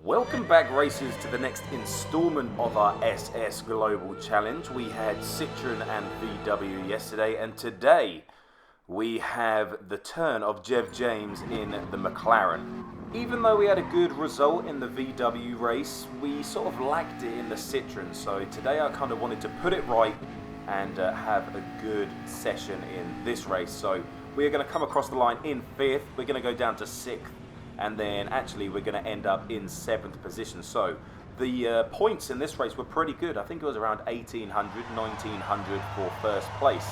Welcome back, racers, to the next installment of our SS Global Challenge. We had Citroen and VW yesterday, and today we have the turn of Jev James in the McLaren. Even though we had a good result in the VW race, we sort of lacked it in the Citroen, so today I kind of wanted to put it right and have a good session in this race. So we're going to come across the line in 5th, we're going to go down to 6th, and then actually we're going to end up in 7th position. So the points in this race were pretty good. I think it was around 1800, 1900 for first place.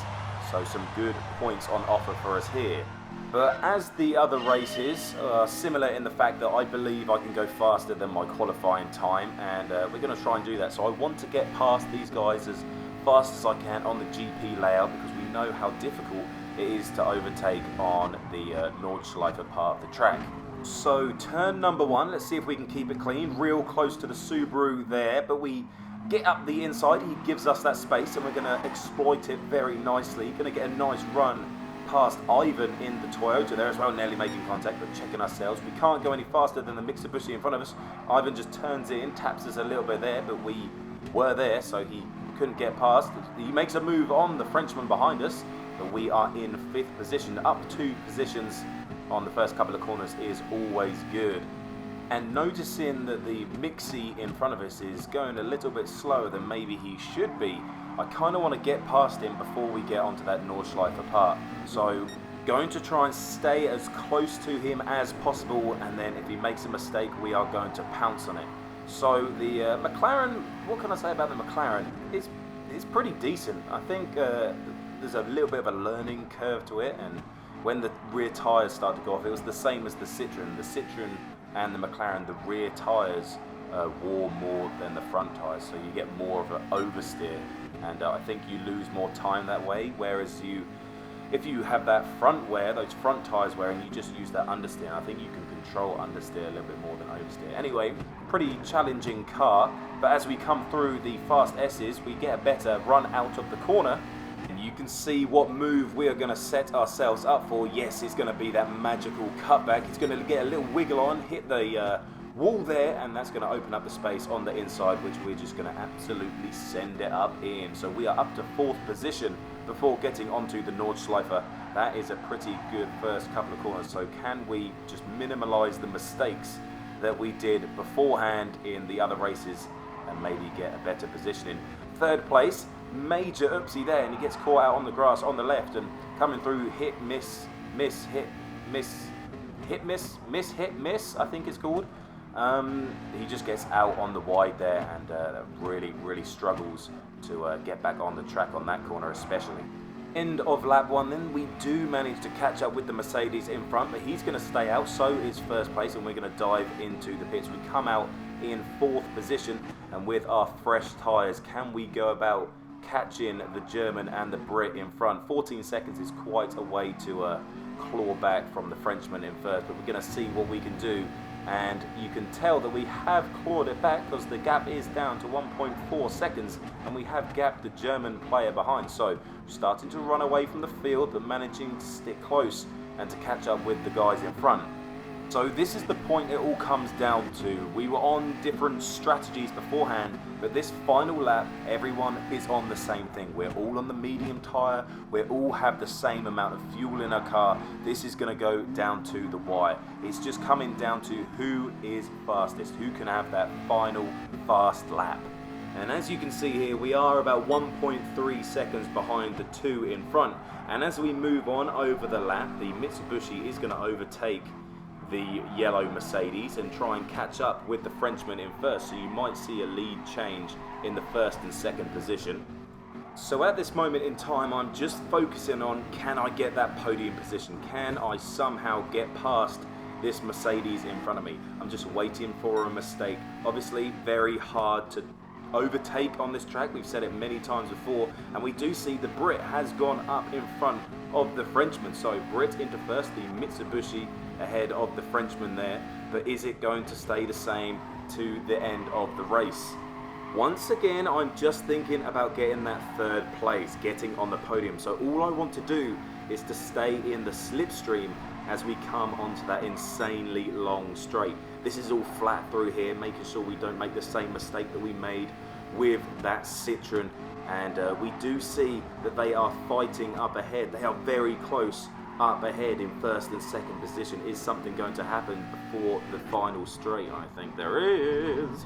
So some good points on offer for us here. But as the other races are similar in the fact that I believe I can go faster than my qualifying time, and we're going to try and do that. So I want to get past these guys as fast as I can on the GP layout, because we know how difficult it is to overtake on the Nordschleife part of the track. So turn number 1, let's see if we can keep it clean, real close to the Subaru there, but we get up the inside, he gives us that space and we're going to exploit it very nicely. Going to get a nice run past Ivan in the Toyota there as well, nearly making contact but checking ourselves. We can't go any faster than the Mitsubishi in front of us. Ivan just turns in, taps us a little bit there, but we were there so he couldn't get past. He makes a move on the Frenchman behind us, but we are in 5th position, up 2 positions on the first couple of corners is always good. And noticing that the Mixie in front of us is going a little bit slower than maybe he should be, I kind of want to get past him before we get onto that Nordschleife part. So going to try and stay as close to him as possible, and then if he makes a mistake we are going to pounce on it. So the McLaren, what can I say about the McLaren? It's pretty decent. I think there's a little bit of a learning curve to it, and when the rear tyres start to go off, it was the same as the Citroen. The Citroen and the McLaren, the rear tyres wore more than the front tyres, so you get more of an oversteer, and I think you lose more time that way, whereas if you have that front wear, those front tyres wear, and you just use that understeer, I think you can control understeer a little bit more than oversteer. Anyway, pretty challenging car, but as we come through the fast S's, we get a better run out of the corner, and you can see what move we are going to set ourselves up for. Yes, it's going to be that magical cutback. It's going to get a little wiggle on, hit the wall there, and that's going to open up the space on the inside, which we're just going to absolutely send it up in. So we are up to 4th position before getting onto the Nordschleife. That is a pretty good first couple of corners. So can we just minimise the mistakes that we did beforehand in the other races and maybe get a better position in 3rd place? Major oopsie there, and he gets caught out on the grass on the left, and coming through hit, miss, miss, hit, miss, hit, miss, miss, hit, miss, I think it's called. He just gets out on the wide there, and really struggles to get back on the track on that corner especially. End of lap 1 then, we do manage to catch up with the Mercedes in front, but he's going to stay out, so is 1st place, and we're going to dive into the pits. We come out in 4th position, and with our fresh tyres, can we go about catching the German and the Brit in front? 14 seconds is quite a way to claw back from the Frenchman in 1st, but we're going to see what we can do. And you can tell that we have clawed it back because the gap is down to 1.4 seconds, and we have gapped the German player behind. So starting to run away from the field, but managing to stick close and to catch up with the guys in front. So this is the point it all comes down to. We were on different strategies beforehand, but this final lap, everyone is on the same thing. We're all on the medium tyre, we all have the same amount of fuel in our car. This is going to go down to the wire. It's just coming down to who is fastest, who can have that final fast lap. And as you can see here, we are about 1.3 seconds behind the 2 in front. And as we move on over the lap, the Mitsubishi is going to overtake the yellow Mercedes and try and catch up with the Frenchman in 1st, so you might see a lead change in the 1st and 2nd position. So at this moment in time, I'm just focusing on, can I get that podium position? Can I somehow get past this Mercedes in front of me? I'm just waiting for a mistake. Obviously very hard to overtake on this track, we've said it many times before, and we do see the Brit has gone up in front of the Frenchman. So Brit into 1st, the Mitsubishi ahead of the Frenchman there, but is it going to stay the same to the end of the race? Once again, I'm just thinking about getting that 3rd place, getting on the podium. So all I want to do is to stay in the slipstream as we come onto that insanely long straight. This is all flat through here, making sure we don't make the same mistake that we made with that Citroen. And we do see that they are fighting up ahead. They are very close up ahead in first and second position. Is something going to happen before the final straight? I think there is.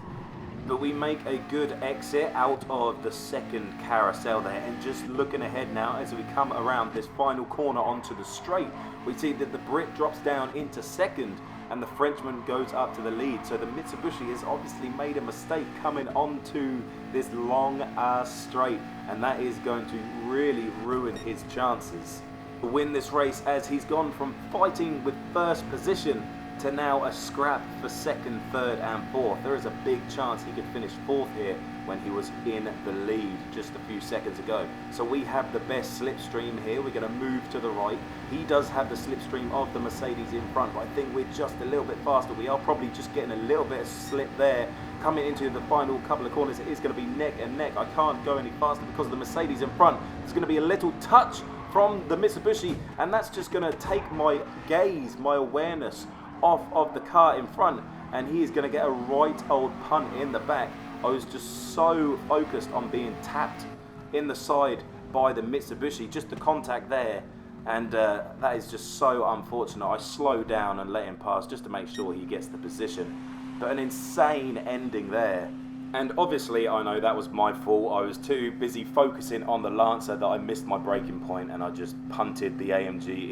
But we make a good exit out of the second carousel there, and just looking ahead now as we come around this final corner onto the straight, we see that the Brit drops down into second and the Frenchman goes up to the lead. So the Mitsubishi has obviously made a mistake coming onto this long straight, and that is going to really ruin his chances to win this race, as he's gone from fighting with first position to now a scrap for second, third and fourth. There is a big chance he could finish fourth here when he was in the lead just a few seconds ago. So we have the best slipstream here. We're going to move to the right. He does have the slipstream of the Mercedes in front, but I think we're just a little bit faster. We are probably just getting a little bit of slip there. Coming into the final couple of corners, it is going to be neck and neck. I can't go any faster because of the Mercedes in front. It's going to be a little touch from the Mitsubishi, and that's just going to take my gaze, my awareness off of the car in front, and he is going to get a right old punt in the back. I was just so focused on being tapped in the side by the Mitsubishi, just the contact there, and that is just so unfortunate. I slowed down and let him pass just to make sure he gets the position, but an insane ending there. And obviously I know that was my fault. I was too busy focusing on the Lancer that I missed my braking point, and I just punted the AMG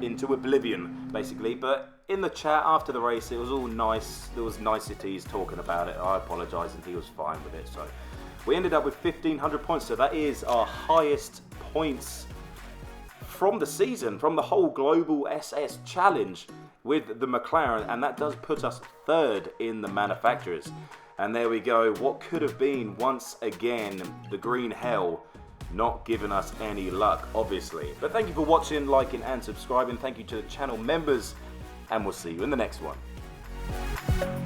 into oblivion basically. But in the chat after the race, it was all nice. There was niceties talking about it. I apologise, and he was fine with it. So we ended up with 1,500 points. So that is our highest points from the season, from the whole Global SS Challenge with the McLaren, and that does put us third in the manufacturers. And there we go, what could have been, once again, the green hell not giving us any luck, obviously. But thank you for watching, liking and subscribing. Thank you to the channel members, and we'll see you in the next one.